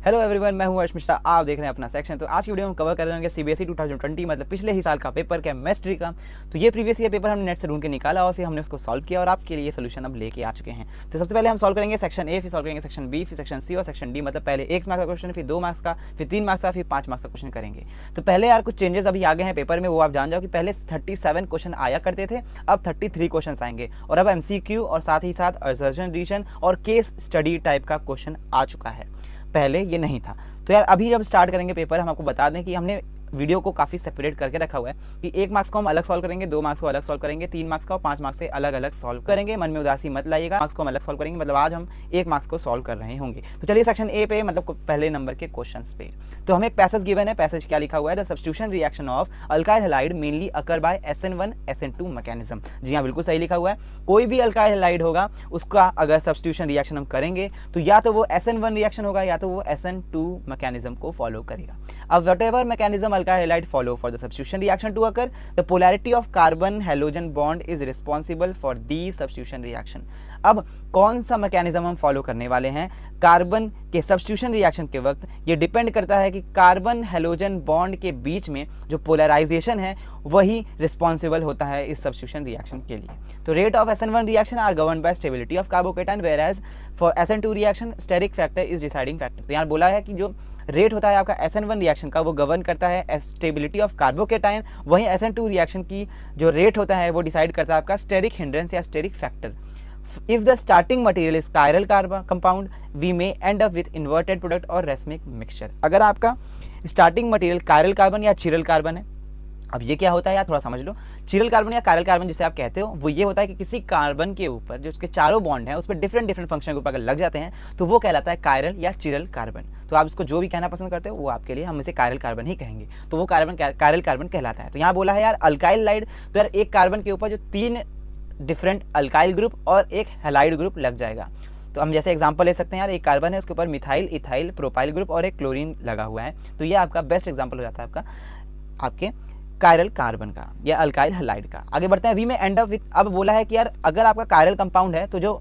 Hello everyone, मैं हूं हर्ष मिश्रा। आप देख रहे हैं अपना सेक्शन। तो आज की वीडियो में कवर कर रहे हैं सीबीएसई 2020 मतलब पिछले ही साल का पेपर केमिस्ट्री का। तो ये प्रीवियस ईयर पेपर हमने नेट से ढूंढ के निकाला और फिर हमने उसको सॉल्व किया और आपके लिए सोल्यूशन अब लेके आ चुके हैं। तो सबसे पहले हम सॉल्व करेंगे सेक्शन ए, फिर सॉल्व करेंगे सेक्शन बी, फिर सेक्शन सी और सेक्शन डी। मतलब पहले 1 मार्क्स का क्वेश्चन, फिर 2 मार्क्स का, फिर 3 मार्क्स का, फिर 5 मार्क्स का क्वेश्चन करेंगे। तो पहले यार कुछ चेंजेस अभी आ गए हैं पेपर में, वो आप जान जाओ कि पहले 37 क्वेश्चन आया करते थे, अब 33 क्वेश्चन आएंगे। और अब एमसीक्यू और साथ ही साथ असर्शन रीजन और केस स्टडी टाइप का क्वेश्चन आ चुका है, पहले ये नहीं था। तो यार अभी जब स्टार्ट करेंगे पेपर, हम आपको बता दें कि हमने वीडियो को काफ़ी सेपरेट करके रखा हुआ है कि 1 मार्क्स को हम अलग सॉल्व करेंगे, 2 मार्क्स को अलग सॉल्व करेंगे, 3 मार्क्स का और 5 मार्क्स से अलग अलग सॉल्व करेंगे। मन में उदासी मत लाइएगा, मार्क्स को हम अलग सॉल्व करेंगे, मतलब आज हम 1 मार्क्स को सॉल्व कर रहे होंगे। तो चलिए सेक्शन ए पे, मतलब पहले नंबर के क्वेश्चन पे। तो हमें एक पैसेज गिवन है। पैसेज क्या लिखा हुआ है? The substitution reaction of alkyl halide mainly occur by SN1 SN2 mechanism. जी हाँ, बिल्कुल सही लिखा हुआ है। कोई भी अल्काइल हैलाइड होगा, उसका अगर सब्स्टिट्यूशन रिएक्शन हम करेंगे तो या तो वो SN1 रिएक्शन होगा या तो वो SN2 मैकेनिज्म को फॉलो करेगा। अब whatever mechanism alkyl halide follow for the substitution reaction to occur, the polarity of carbon halogen bond is responsible for the substitution reaction। अब कौन सा मैकेनिज्म हम फॉलो करने वाले हैं कार्बन के सब्स्टिट्यूशन रिएक्शन के वक्त? ये डिपेंड करता है कि कार्बन हेलोजन बॉन्ड के बीच में जो पोलराइजेशन है वही रिस्पॉन्सिबल होता है इस सब्स्टिट्यूशन रिएक्शन के लिए। तो rate of SN1 reaction are govern by stability of carbocation, whereas for SN2 reaction steric factor is deciding factor. तो यहाँ बोला है कि जो रेट होता है आपका SN1 रिएक्शन का, वो गवर्न करता है स्टेबिलिटी ऑफ कार्बोकेटाइन, वहीं SN2 रिएक्शन की जो रेट होता है वो डिसाइड करता है आपका स्टेरिक हिंड्रेंस या steric factor. If the starting material is chiral carbon compound, we may end up with inverted product और racemic mixture। अगर आपका स्टार्टिंग मटेरियल कायरल कार्बन या चिरल कार्बन है, अब ये क्या होता है यार थोड़ा समझ लो। चिरल कार्बन या कायरल कार्बन जिसे आप कहते हो, वो ये होता है कि किसी कार्बन के ऊपर जो उसके चारों बॉन्ड हैं उस पर डिफरेंट फंक्शन के ऊपर अगर लग जाते हैं तो वो कहलाता है कायरल या चिरल कार्बन। तो आप इसको जो भी कहना पसंद करते हो वो आपके लिए, हम इसे कायरल कार्बन ही कहेंगे। तो वो कायरल कार्बन कहलाता है। तो यहाँ बोला है यार अल्काइल लाइड, तो यार एक कार्बन के ऊपर जो 3 डिफरेंट अल्काइल ग्रुप और एक हैलाइड ग्रुप लग जाएगा। तो हम जैसे एग्जांपल ले सकते हैं यार, एक कार्बन है उसके ऊपर मिथाइल, इथाइल, प्रोपाइल ग्रुप और एक क्लोरीन लगा हुआ है। तो ये आपका बेस्ट एग्जांपल हो जाता है आपके कायरल कार्बन का या अल्काइल हैलाइड का। आगे बढ़ते हैं। वी में एंड अप विथ, अब बोला है कि यार अगर आपका कायरल कंपाउंड है तो जो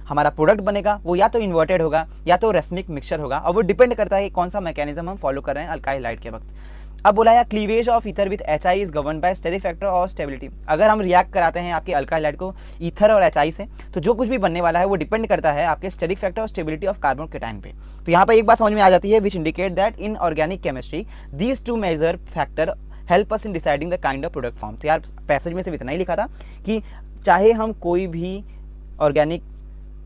हमारा प्रोडक्ट बनेगा वो या तो इन्वर्टेड होगा या तो रेसमिक मिक्सचर होगा, और वो डिपेंड करता है कि कौन सा मैकेनिज्म हम फॉलो कर रहे हैं अल्काइल हैलाइड के वक्त। अब बोला है cleavage of ether with HI is govern by steric factor और स्टेबिलिटी। अगर हम रिएक्ट कराते हैं आपके अल्काइल हैलाइड को ईथर और HI से, तो जो कुछ भी बनने वाला है वो डिपेंड करता है आपके स्टेरिक फैक्टर और स्टेबिलिटी ऑफ कार्बन केटाइन पे। तो यहाँ पर एक बात समझ में आ जाती है, which indicate that in organic chemistry these 2 major factor help us in deciding the kind of product form. तो यार पैसेज में सिर्फ इतना ही लिखा था कि चाहे हम कोई भी ऑर्गेनिक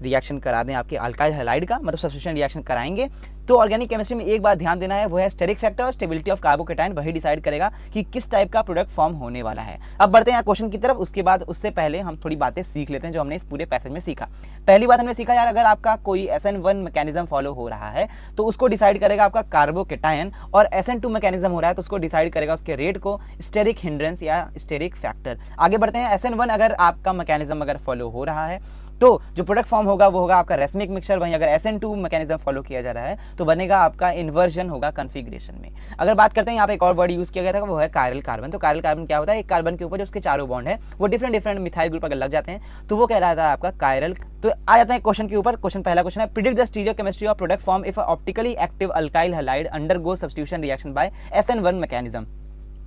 रिएक्शन करा दें आपके अल्काइल हैलाइड का, मतलब सब्स्टिट्यूशन रिएक्शन कराएंगे, तो ऑर्गेनिक केमिस्ट्री में एक बात ध्यान देना है, वो है स्टेरिक फैक्टर और स्टेबिलिटी ऑफ कार्बोकेटाइन। वही डिसाइड करेगा कि किस टाइप का प्रोडक्ट फॉर्म होने वाला है। अब बढ़ते हैं क्वेश्चन की तरफ। उसके बाद उससे पहले हम थोड़ी बातें सीख लेते हैं जो हमने इस पूरे पैसेज में सीखा। पहली बात हमने सीखा यार, अगर आपका कोई SN1 मैकेनिज्म फॉलो हो रहा है तो उसको डिसाइड करेगा आपका कार्बोकेटाइन, और SN2 मैकेनिज्म हो रहा है तो उसको डिसाइड करेगा उसके रेट को स्टेरिक हिंड्रेंस या स्टेरिक फैक्टर। आगे बढ़ते हैं। SN1 अगर आपका मैकेनिज्म अगर फॉलो हो रहा है तो जो प्रोडक्ट फॉर्म होगा वो होगा आपका रेसमिक मिक्सचर। वहीं अगर SN2 मैकेनिज्म फॉलो किया जा रहा है तो बनेगा आपका इन्वर्जन होगा कॉन्फ़िगरेशन में। अगर बात करते हैं यहाँ पे एक और वर्ड यूज किया गया था, वो है कायरल कार्बन। तो कायरल कार्बन क्या होता है? एक कार्बन के ऊपर जो उसके चारों बॉन्ड है वो डिफरेंट मिथाइल ग्रुप अगर लग जाते हैं तो वो कहलाता है आपका कायरल। तो आ जाता है क्वेश्चन के ऊपर। क्वेश्चन पहला क्वेश्चन है, predict the stereochemistry of product form if optically active alkyl halide undergo substitution reaction by SN1 mechanism.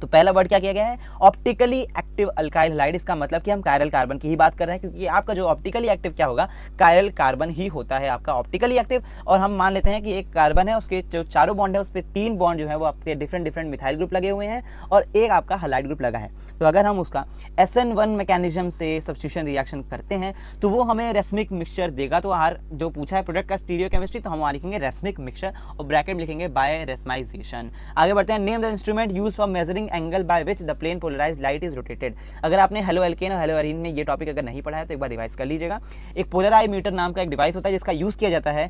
तो पहला वर्ड क्या किया गया है? Optically active alkyl halide. इसका मतलब कि हम कायरल कार्बन की ही बात कर रहे हैं, क्योंकि आपका जो ऑप्टिकली एक्टिव क्या होगा, कायरल कार्बन ही होता है आपका ऑप्टिकली एक्टिव। और हम मान लेते हैं कि एक कार्बन है, उसके जो चारों बॉन्ड है उस पर 3 बॉन्ड जो है वो आपके डिफरेंट मिथाइल ग्रुप लगे हुए हैं और एक आपका हैलाइड ग्रुप लगा है। तो अगर हम उसका SN1 मैकेनिज्म से सब्स्टिट्यूशन रिएक्शन करते हैं तो वो हमें रेसमिक मिक्सचर देगा। तो हर जो पूछा है प्रोडक्ट का स्टीरियोकेमिस्ट्री, तो हम वहाँ लिखेंगे रेसमिक मिक्सचर और ब्रैकेट में लिखेंगे बाय रेसमाइजेशन। आगे बढ़ते हैं। Name the instrument use for measuring angle by which the plane polarised light is rotated. अगर आपने हेलो एल्केन और हेलो एरीन में ये टॉपिक अगर नहीं पढ़ा है तो एक बार रिवाइज कर लीजिएगा। एक पोलराइमीटर नाम का एक डिवाइस होता है जिसका यूज किया जाता है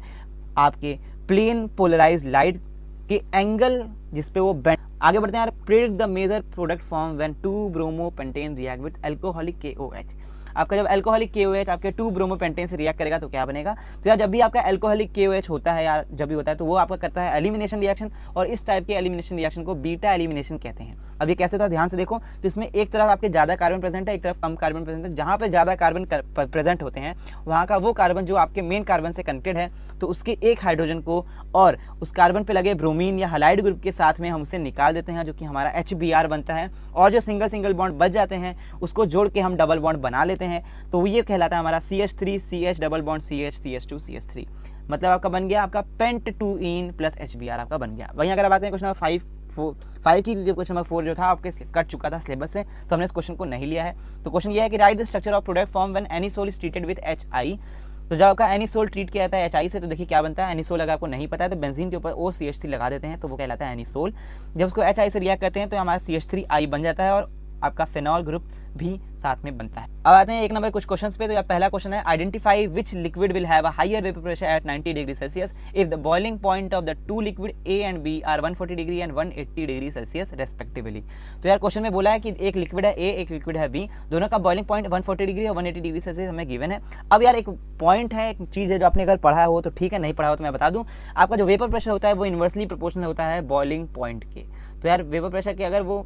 आपके प्लेन पोलराइज्ड लाइट के एंगल जिसपे वो बेंड। आगे बढ़ते हैं यार। Predict the major product form when 2 bromopentane react with alcoholic KOH। आपका जब एल्कोहलिक KOH आपके 2 ब्रोमोपेंटेन से रिएक्ट करेगा तो क्या बनेगा। तो यार जब भी आपका एल्कोहलिक KOH होता है यार, जब भी होता है तो वो आपका करता है एलिमिनेशन रिएक्शन, और इस टाइप के एलिमिनेशन रिएक्शन को बीटा एलिमिनेशन कहते हैं। अब ये कैसे होता है ध्यान से देखो, तो इसमें एक तरफ आपके ज़्यादा कार्बन प्रेजेंट है, एक तरफ कम कार्बन प्रेजेंट है। जहाँ पे ज़्यादा कार्बन प्रेजेंट होते हैं वहाँ का वो कार्बन जो आपके मेन कार्बन से कनेक्टेड है, तो उसके एक हाइड्रोजन को और उस कार्बन पे लगे ब्रोमीन या हैलाइड ग्रुप के साथ में हम उसे निकाल देते हैं, जो कि हमारा HBr बनता है। और जो सिंगल सिंगल बॉन्ड बच जाते हैं उसको जोड़ के हम डबल बॉन्ड बना लेते हैं, तो ये कहलाता है हमारा CH3 CH double bond CH CH2 CH3। मतलब आपका बन गया आपका पेंट-2-ईन प्लस HBr आपका बन गया। वहीं अगर आप आते हैं क्वेश्चन नंबर 5 की, जो क्वेश्चन नंबर 4 जो था आपके कट चुका था सिलेबस से, तो हमने इस क्वेश्चन को नहीं लिया है। तो क्वेश्चन ये है कि right the structure of product form when anisole is treated with HI। तो जब आपका एनिसोल ट्रीट किया जाता है HI से, तो देखिए क्या बनता है। एनिसोल अगर आपको नहीं पता है तो बेंजीन के ऊपर OCH3 लगा देते हैं, तो वो कहलाता है एनिसोल। जब उसको HI से रिएक्ट करते हैं तो हमारा CH3I बन जाता है और आपका फेनॉल ग्रुप भी साथ में बनता है। अब आते हैं 1 नंबर कुछ क्वेश्चंस पे। तो यार पहला क्वेश्चन है, identify which liquid will have a higher vapour pressure at 90 degree Celsius if the boiling point of the 2 liquid A and B are 140 degree and 180 degree Celsius respectively. तो यार question में बोला है कि एक लिक्विड है A, एक liquid है B, दोनों का बॉइलिंग पॉइंट 140 डिग्री और 180 डिग्री सेल्सियस हमें गिवन है। अब यार एक पॉइंट है, एक चीज़ है जो आपने अगर पढ़ा हो तो ठीक है, नहीं पढ़ा हो तो मैं बता दूँ, आपका जो वेपर प्रेशर होता है वो इन्वर्सली प्रोपोर्शनल होता है बॉइलिंग पॉइंट के। तो यार वेपर प्रेशर के अगर वो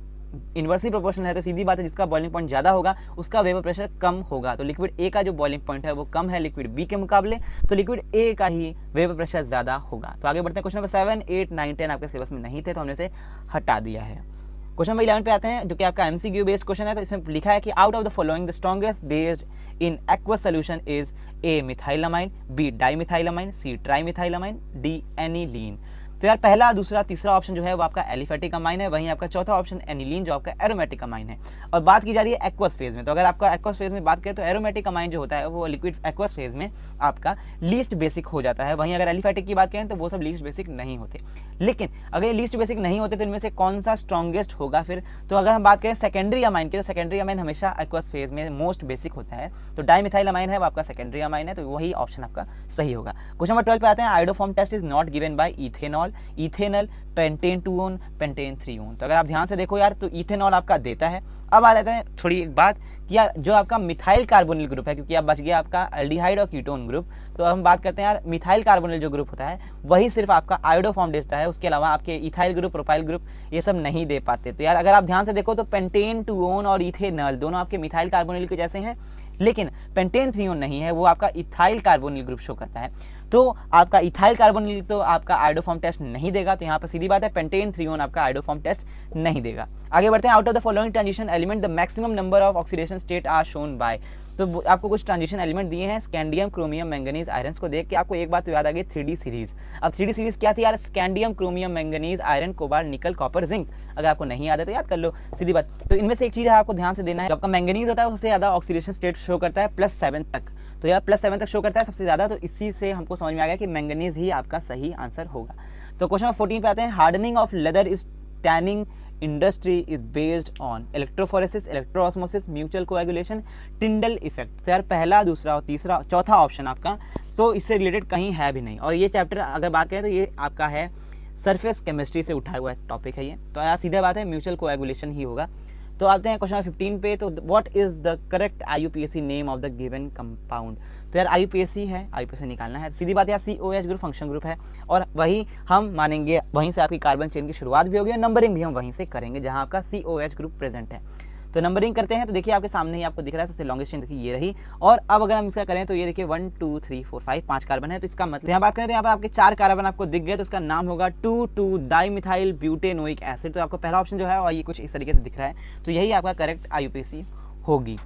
इन्वर्सली प्रोपोर्शनल है तो सीधी बात है जिसका बॉइलिंग पॉइंट ज़्यादा होगा उसका वेपर प्रेशर कम होगा। तो लिक्विड A का जो बॉइलिंग पॉइंट है वो कम है लिक्विड B के मुकाबले, तो लिक्विड A का ही वेपर प्रेशर ज़्यादा होगा। तो आगे बढ़ते हैं, क्वेश्चन नंबर 7, 8, 9, 10 आपके सिलेबस में नहीं थे तो हमने इसे हटा दिया है। क्वेश्चन नंबर 11 पे आते हैं, जो कि आपका MCQ बेस्ड क्वेश्चन है। तो इसमें लिखा है कि out of the following the strongest based in aqueous solution is A मिथाइलामाइन, B डाइमिथाइलामाइन, C ट्राइमिथाइलामाइन, D aniline. तो यार पहला, दूसरा, तीसरा ऑप्शन जो है वो आपका एलिफेटिक अमाइन है, वहीं आपका चौथा ऑप्शन एनिलीन जो आपका एरोमेटिक अमाइन है। और बात की जा रही है एक्वस फेज में, तो अगर आपका एक्वस फेज में बात करें तो एरोमेटिक अमाइन जो होता है वो लिक्विड एक्वस फेज में आपका लीस्ट बेसिक हो जाता है। वहीं अगर एलिफेटिक की बात करें तो वो सब लीस्ट बेसिक नहीं होते। लेकिन अगर ये लीस्ट बेसिक नहीं होते तो इनमें से कौन सा स्ट्रॉन्गेस्ट होगा फिर? तो अगर हम बात करें सेकेंडरी अमाइन की, तो सेकेंडरी अमाइन हमेशा एक्वस फेज में मोस्ट बेसिक होता है, तो डाइमिथाइल अमाइन है वो आपका सेकेंडरी अमाइन है, तो वही ऑप्शन आपका सही होगा। क्वेश्चन नंबर 12 पे आते हैं, iodoform test is not given by ethanol, ethanal, pentan 2 one, pentan 3 one. तो अगर आप ध्यान से देखो यार तो इथेनॉल आपका देता है। अब आ जाता है थोड़ी एक बात कि यार जो आपका मिथाइल कार्बोनिल ग्रुप है, क्योंकि अब बच गया आपका एल्डिहाइड और कीटोन ग्रुप, तो हम बात करते हैं यार मिथाइल कार्बोनिल जो ग्रुप होता है वही सिर्फ आपका आयोडोफॉर्म देता है, उसके अलावा आपके इथाइल ग्रुप, प्रोपाइल ग्रुप ये सब नहीं दे पाते। तो यार अगर आप ध्यान से देखो तो पेंटेन 2 ओन और इथेनॉल दोनों आपके मिथाइल कार्बोनिल के जैसे हैं, लेकिन पेंटेन 3 ओन नहीं है, वो आपका इथाइल कार्बोनिल ग्रुप शो करता है। तो आपका इथाइल कार्बोनिल तो आपका आयोडोफॉर्म टेस्ट नहीं देगा, तो यहाँ पर सीधी बात है पेंटेन 3 ओन आपका आयोडोफॉर्म टेस्ट नहीं देगा। आगे बढ़ते हैं, out of the following transition element the maximum number of oxidation state are shown by. तो आपको कुछ ट्रांजिशन एलिमेंट दिए हैं, स्कैंडियम, क्रोमियम, मैंगनीज, आयरन को देख के आपको एक बात तो याद आ गई, 3D सीरीज। अब 3D सीरीज क्या थी यार? Scandium, chromium, manganese, iron, cobalt, निकल, कॉपर, जिंक। अगर आपको नहीं याद है तो याद कर लो, सीधी बात। तो इनमें से एक चीज़ है आपको ध्यान से देना है, आपका मैंगनीज होता है सबसे ज़्यादा ऑक्सीडेशन स्टेट शो करता है +7 तक। तो यार +7 तक शो करता है सबसे ज़्यादा, तो इसी से हमको समझ में आ गया कि मैंगनीज ही आपका सही आंसर होगा। तो क्वेश्चन नंबर 14 पे आते हैं, hardening of leather is tanning industry is based on electrophoresis, electroosmosis, mutual coagulation, Tyndall effect. तो यार पहला, दूसरा और तीसरा, चौथा ऑप्शन आपका तो इससे रिलेटेड कहीं है भी नहीं। और ये चैप्टर अगर बात करें तो ये आपका है सरफेस केमिस्ट्री से उठाया हुआ टॉपिक है ये, तो यार सीधा बात है म्यूचुअल कोएगुलेशन ही होगा। तो आते हैं क्वेश्चन नंबर 15 पे, तो what is the correct IUPAC name of the given compound. तो यार IUPAC है, IUPAC निकालना है, सीधी बात है COH ग्रुप फंक्शन ग्रुप है, और वही हम मानेंगे, वहीं से आपकी कार्बन चेन की शुरुआत भी होगी और नंबरिंग भी हम वहीं से करेंगे जहां आपका COH ग्रुप प्रेजेंट है। तो नंबरिंग करते हैं, तो देखिए आपके सामने ही आपको दिख रहा है सबसे लॉन्गेस्ट चेन, देखिए ये रही। और अब अगर हम इसका करें तो ये देखिए 1 2 3 4 5 5 कार्बन है, तो इसका मतलब यहाँ बात करें तो यहाँ पर आपके 4 कार्बन आपको दिख गए, तो इसका नाम होगा 2,2 डाइमिथाइल ब्यूटेनोइक एसिड। तो आपको पहला ऑप्शन जो है और ये कुछ इस तरीके से दिख रहा है, तो यही आपका करेक्ट IUPAC होगी।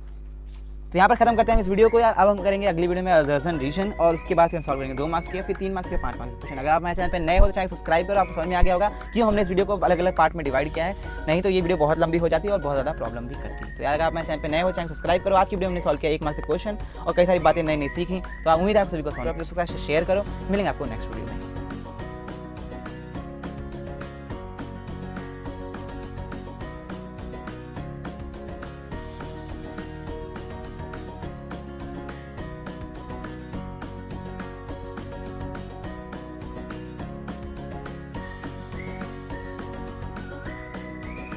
तो यहाँ पर खत्म करते हैं इस वीडियो को यार। अब हम करेंगे अगली वीडियो में अजर्सन रीजन, और उसके बाद फिर हम सॉल्व करेंगे 2 मार्क्स के, फिर 3 मार्क्स के, 5 मार्क्स के क्वेश्चन। अगर आप मेरे चैनल पे नए हो तो चैनल सब्सक्राइब करो, आपको समझ में आ गया होगा क्यों हमने इस वीडियो को अलग अलग पार्ट में डिवाइड किया है, नहीं तो ये वीडियो बहुत लंबी हो जाती है और बहुत ज़्यादा प्रॉब्लम भी करती है। तो यार अगर आप मेरे चैनल पे नए हो चैनल सब्सक्राइब करो। आज की वीडियो हमने सॉल्व किया 1 मार्क्स के क्वेश्चन और कई सारी बातें नई नई सीखी, तो आप उम्मीद है आप सभी को समझ, आप शेयर करो। मिलेंगे आपको नेक्स्ट वीडियो में।